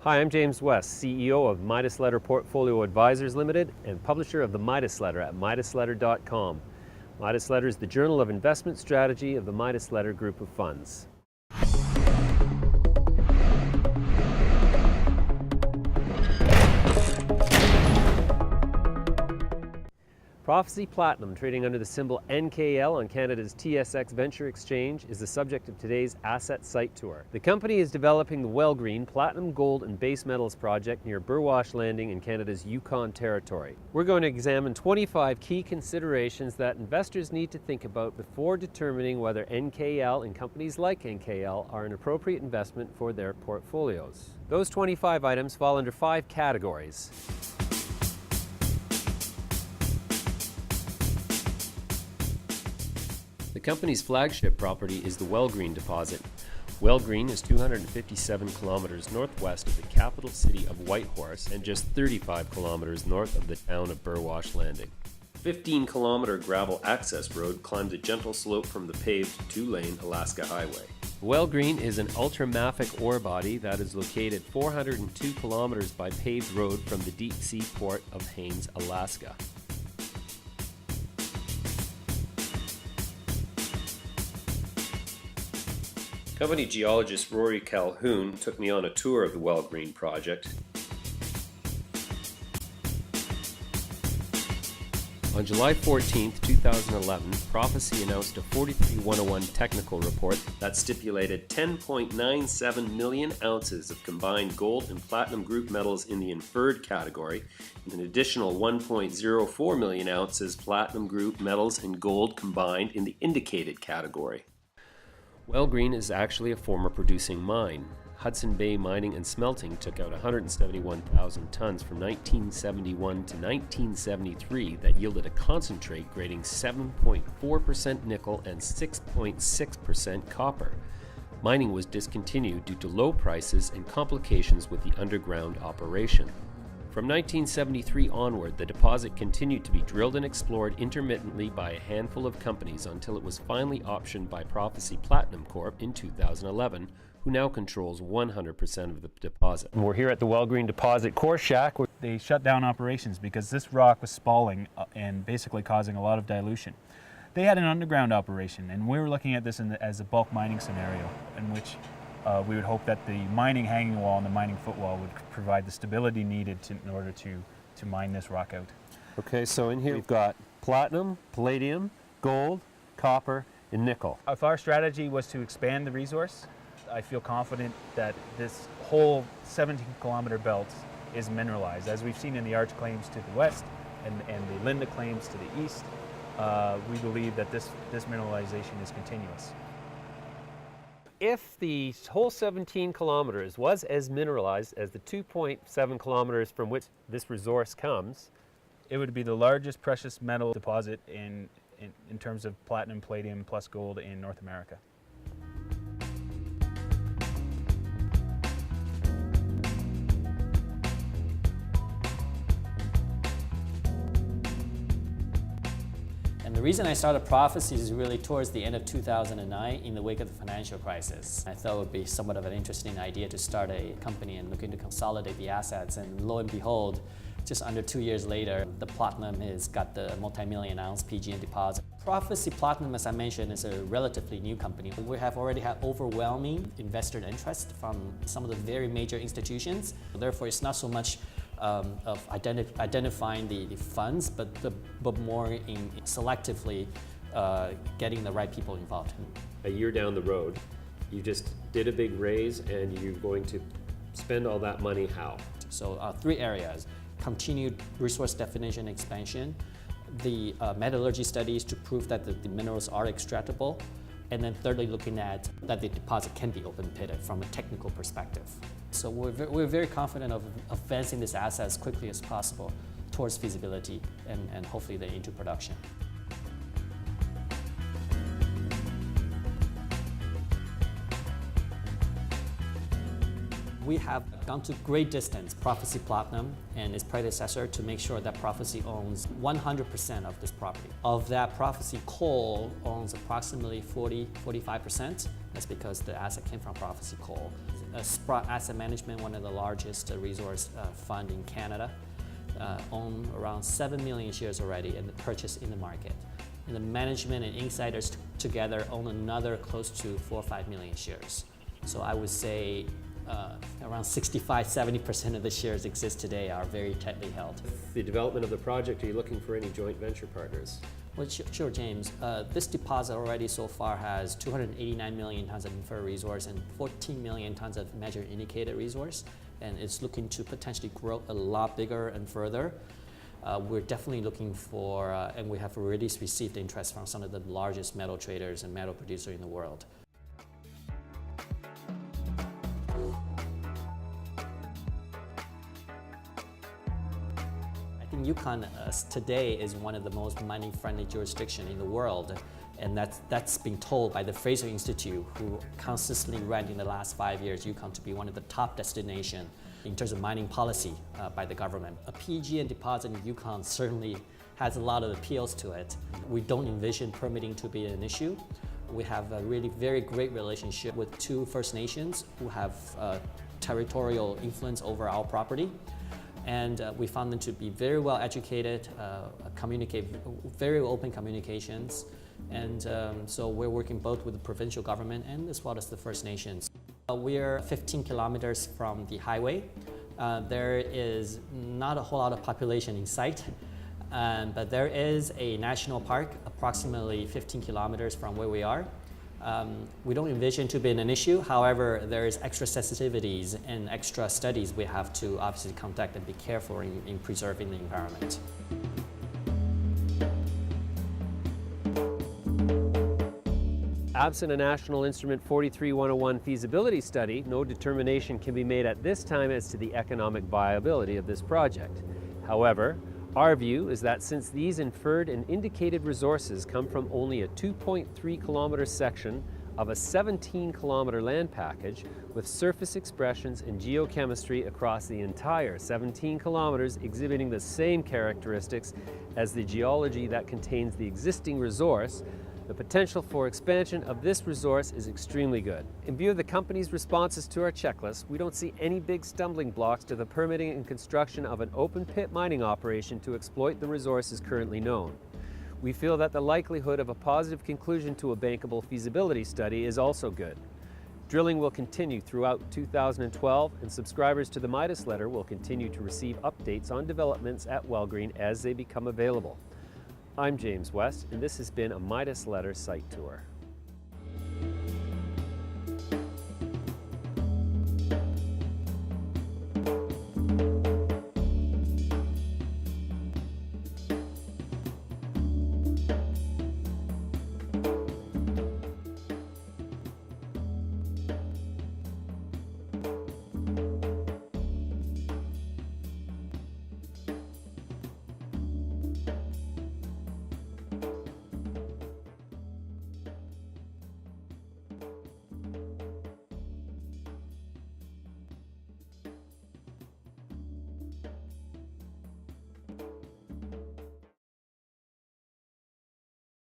Hi, I'm James West, CEO of Midas Letter Portfolio Advisors Limited and publisher of the Midas Letter at MidasLetter.com. Midas Letter is the journal of investment strategy of the Midas Letter group of funds. Prophecy Platinum, trading under the symbol NKL on Canada's TSX Venture Exchange, is the subject of today's asset site tour. The company is developing the Wellgreen Platinum, Gold and Base Metals project near Burwash Landing in Canada's Yukon territory. We're going to examine 25 key considerations that investors need to think about before determining whether NKL and companies like NKL are an appropriate investment for their portfolios. Those 25 items fall under 5 categories. The company's flagship property is the Wellgreen deposit. Wellgreen is 257 kilometers northwest of the capital city of Whitehorse and just 35 kilometers north of the town of Burwash Landing. A 15-kilometer gravel access road climbs a gentle slope from the paved 2-lane Alaska Highway. Wellgreen is an ultramafic ore body that is located 402 kilometers by paved road from the deep sea port of Haines, Alaska. Company geologist Rory Calhoun took me on a tour of the Wellgreen project. On July 14, 2011, Prophecy announced a 43101 technical report that stipulated 10.97 million ounces of combined gold and platinum group metals in the inferred category, and an additional 1.04 million ounces platinum group metals and gold combined in the indicated category. Wellgreen is actually a former producing mine. Hudson Bay Mining and Smelting took out 171,000 tons from 1971 to 1973 that yielded a concentrate grading 7.4% nickel and 6.6% copper. Mining was discontinued due to low prices and complications with the underground operation. From 1973 onward, the deposit continued to be drilled and explored intermittently by a handful of companies until it was finally optioned by Prophecy Platinum Corp in 2011, who now controls 100% of the deposit. We're here at the Wellgreen deposit core shack. They shut down operations because this rock was spalling and basically causing a lot of dilution. They had an underground operation, and we were looking at this as a bulk mining scenario in which we would hope that the mining hanging wall and the mining footwall would provide the stability needed in order to mine this rock out. Okay, so in here we've got platinum, palladium, gold, copper, and nickel. If our strategy was to expand the resource, I feel confident that this whole 17-kilometer belt is mineralized. As we've seen in the Arch claims to the west and the Linda claims to the east, we believe that this mineralization is continuous. If the whole 17 kilometers was as mineralized as the 2.7 kilometers from which this resource comes, it would be the largest precious metal deposit in terms of platinum, palladium, plus gold in North America. The reason I started Prophecy is really towards the end of 2009 in the wake of the financial crisis. I thought it would be somewhat of an interesting idea to start a company and looking to consolidate the assets, and lo and behold, just under 2 years later, the platinum has got the multi-million ounce PGM deposit. Prophecy Platinum, as I mentioned, is a relatively new company. We have already had overwhelming investor interest from some of the very major institutions. Therefore, it's not so much of identifying the funds, but more in selectively getting the right people involved. A year down the road, you just did a big raise and you're going to spend all that money how? So 3 areas: continued resource definition expansion, the metallurgy studies to prove that the minerals are extractable, and then thirdly, looking at that the deposit can be open pitted from a technical perspective. So we're very confident of advancing this asset as quickly as possible towards feasibility and hopefully then into production. We have gone to great distance, Prophecy Platinum and its predecessor, to make sure that Prophecy owns 100% of this property. Of that, Prophecy Coal owns approximately 45%. That's because the asset came from Prophecy Coal. Sprott Asset Management, one of the largest resource fund in Canada, own around 7 million shares already and purchased in the market. And the management and insiders together own another close to 4 or 5 million shares. So I would say around 65–70% of the shares exist today are very tightly held. The development of the project, are you looking for any joint venture partners? Well, sure, James. This deposit already so far has 289 million tons of inferred resource and 14 million tons of measured indicated resource, and it's looking to potentially grow a lot bigger and further. We're definitely looking for, and we have already received interest from some of the largest metal traders and metal producers in the world. Yukon today is one of the most mining-friendly jurisdictions in the world, and that's been told by the Fraser Institute, who consistently ranked in the last 5 years Yukon to be one of the top destinations in terms of mining policy by the government. A PGN deposit in Yukon certainly has a lot of appeals to it. We don't envision permitting to be an issue. We have a really very great relationship with 2 First Nations who have territorial influence over our property. And we found them to be very well educated, communicate very open communications, and so we're working both with the provincial government and as well as the First Nations. We're 15 kilometers from the highway. There is not a whole lot of population in sight, but there is a national park approximately 15 kilometers from where we are. We don't envision to be an issue. However, there is extra sensitivities and extra studies we have to obviously conduct and be careful in preserving the environment. Absent a National Instrument 43-101 feasibility study, no determination can be made at this time as to the economic viability of this project. However, our view is that since these inferred and indicated resources come from only a 2.3 kilometer section of a 17 kilometer land package with surface expressions and geochemistry across the entire 17 kilometers exhibiting the same characteristics as the geology that contains the existing resource, the potential for expansion of this resource is extremely good. In view of the company's responses to our checklist, we don't see any big stumbling blocks to the permitting and construction of an open pit mining operation to exploit the resources currently known. We feel that the likelihood of a positive conclusion to a bankable feasibility study is also good. Drilling will continue throughout 2012, and subscribers to the Midas Letter will continue to receive updates on developments at Wellgreen as they become available. I'm James West, and this has been a Midas Letter site tour.